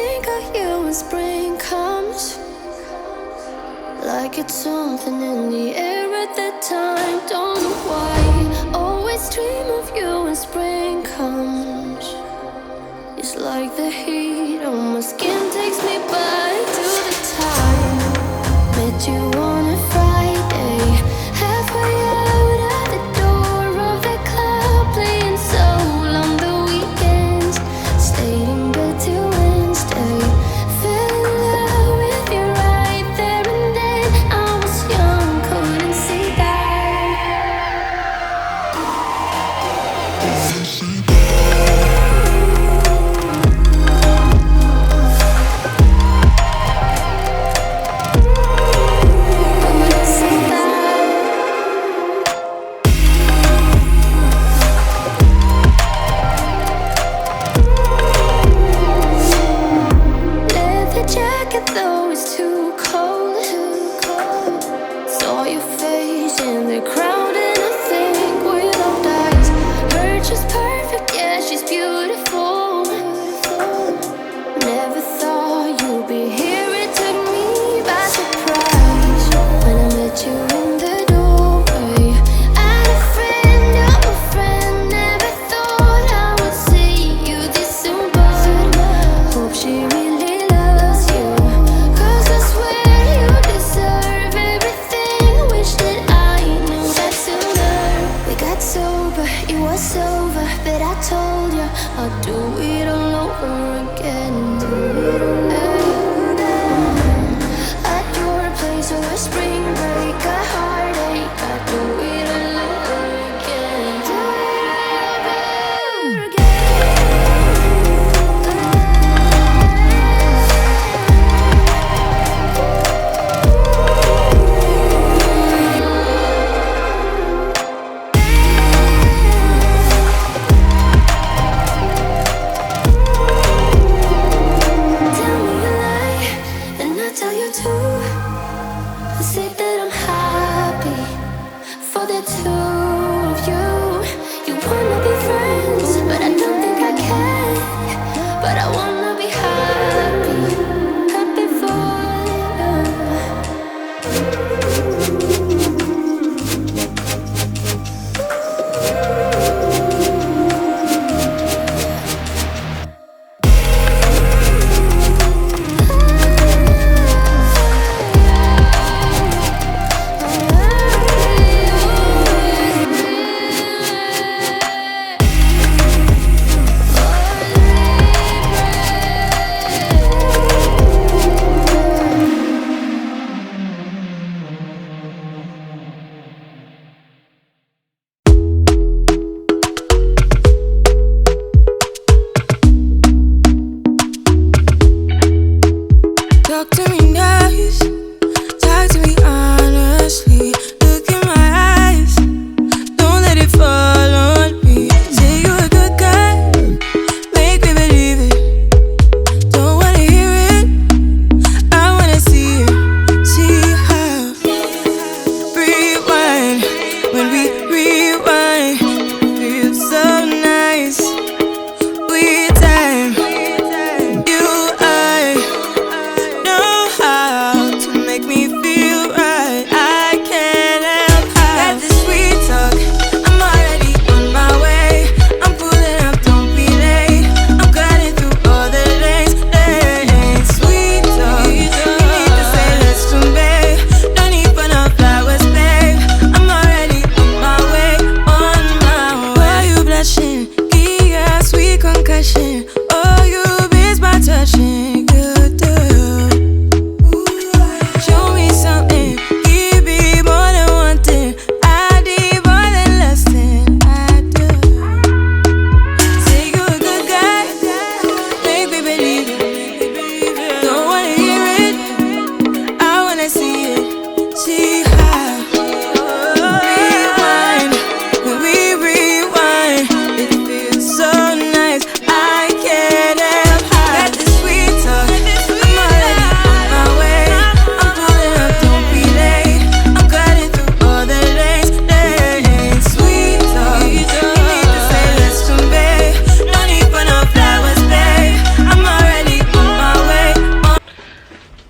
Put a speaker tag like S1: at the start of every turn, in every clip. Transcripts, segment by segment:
S1: think of you when spring comes, like it's something in the air at that time. Don't know why, always dream of you when spring comes. It's like the heat on my skin takes me back to the time met you on a Friday, halfway out at the door of the club, playing soul on the weekends, stayed in bed till Wednesday, fell in love with you right there and then. I was young, couldn't see that.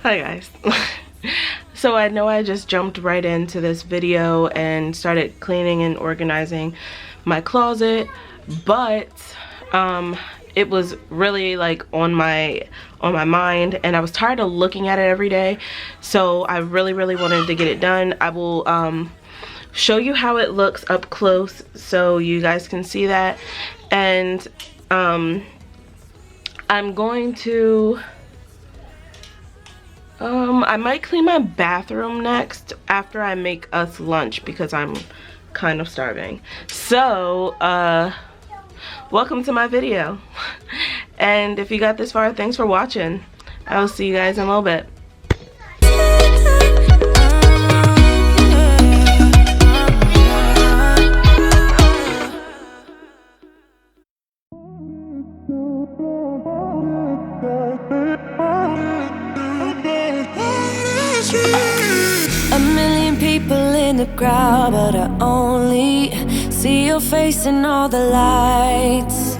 S2: Hi guys. So I know I just jumped right into this video and started cleaning and organizing my closet, but it was really like on my mind, and I was tired of looking at it every day, so I really wanted to get it done. I will show you how it looks up close so you guys can see that. And I'm going to I might clean my bathroom next after I make us lunch because I'm kind of starving. So welcome to my video. And if you got this far, thanks for watching. I will see you guys in a little bit.
S1: A million people in the crowd, but I only see your face in all the lights.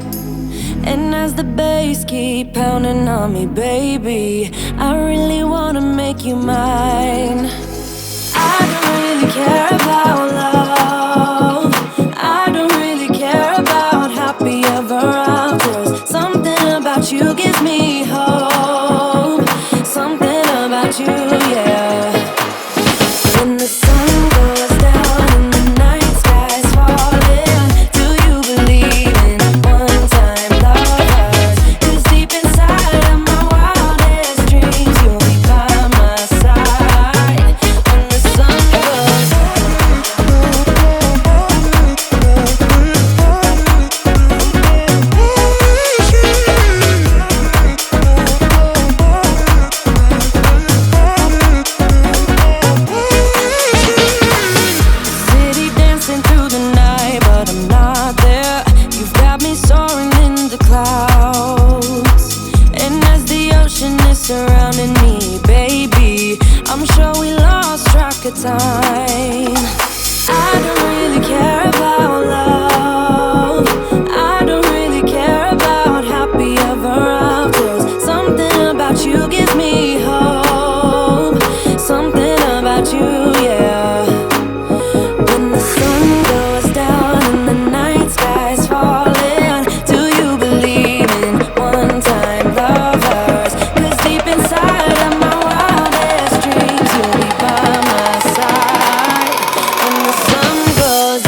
S1: And as the bass keep pounding on me, baby, I really wanna make you mine. I don't really care about love. I don't really care about happy ever afters. Something about you gives me hope. Something about you, yeah. When the sun goes down and the night sky's falling, do you believe in one-time lovers? 'Cause deep inside of my wildest dreams, you'll be by my side. When the sun goes surrounding me, baby, I'm sure we lost track of time. I don't really care about love. I don't really care about happy ever afters. Something about you gives me hope. Something about you, yeah. When the sun goes down and the night sky's falling, do you believe in one-time lovers? Inside of my wildest dreams, you'll be by my side when the sun goes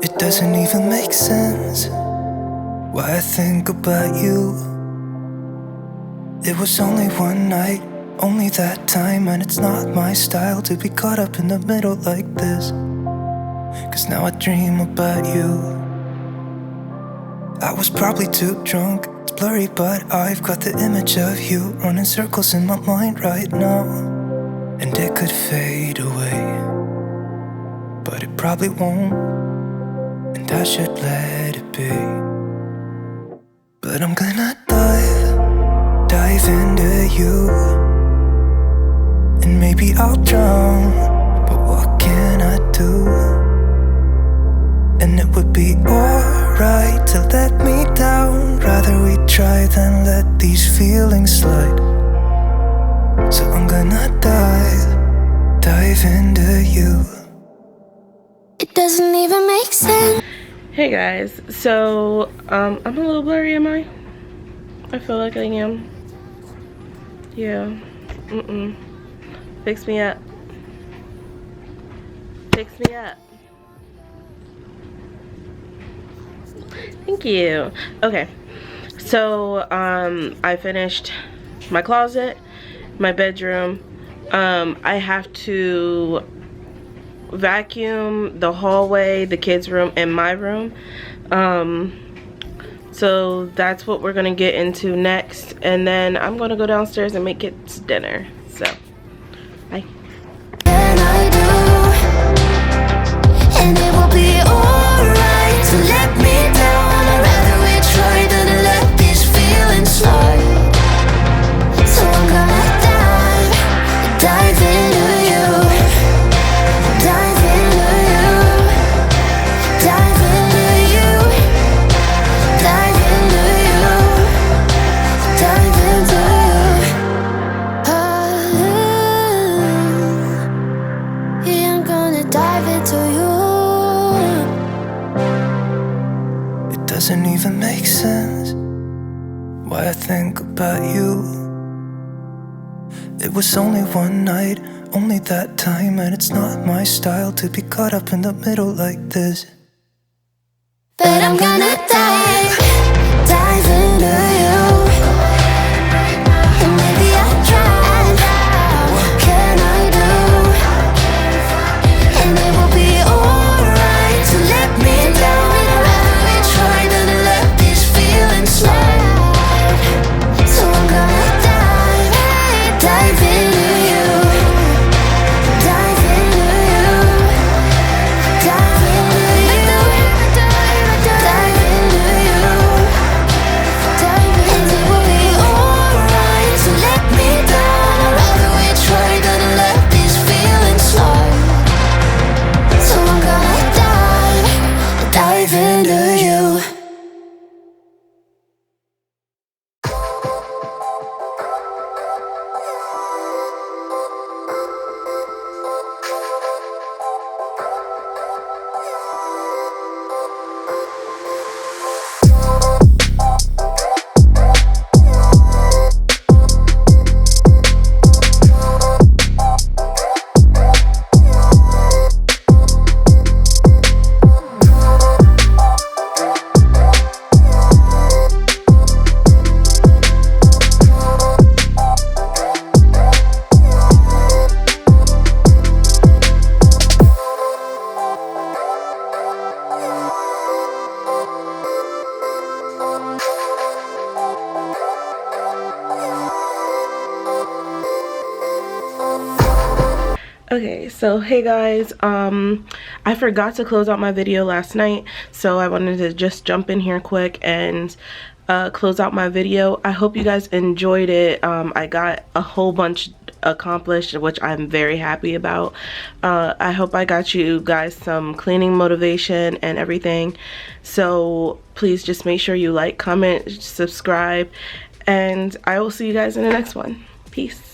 S3: It doesn't even make sense why I think about you. It was only one night, only that time, and it's not my style to be caught up in the middle like this. 'Cause now I dream about you. I was probably too drunk, it's blurry, but I've got the image of you running circles in my mind right now. And it could fade away, but it probably won't, and I should let it be. But I'm gonna dive into you, and maybe I'll drown, but what can I do? And it would be alright to let me down. Rather we try than let these feelings slide. So I'm gonna dive into you.
S1: It doesn't even make sense.
S2: Hey guys, so I'm a little blurry, am I? I feel like I am. Yeah. Fix me up. Fix me up. Thank you. Okay, so I finished my closet, my bedroom. I have to vacuum the hallway, the kids' room, and my room. So that's what we're gonna get into next, and then I'm gonna go downstairs and make kids dinner. So bye.
S1: And it will be alright to let me down. I'd rather we try than let these feelings slide. So I'm gonna dive into you, dive into you, dive into you, dive into you, dive into you. Yeah, I'm gonna dive into you.
S3: Doesn't even make sense why I think about you. It was only one night, only that time, and it's not my style to be caught up in the middle like this.
S1: But I'm gonna dive into you. And maybe I'll try. What can I do? And it will be alright to let me down. Slide. So I'm gonna dive into you, dive into you, dive into you, dive into you, dive into you. And it will be alright to let me down. I'd rather we try than let these feelings slide. So I'm gonna dive into you.
S2: Okay, so hey guys, I forgot to close out my video last night, so I wanted to just jump in here quick and close out my video. I hope you guys enjoyed it. I got a whole bunch accomplished, which I'm very happy about. I hope I got you guys some cleaning motivation and everything. So please just make sure you like, comment, subscribe, and I will see you guys in the next one. Peace.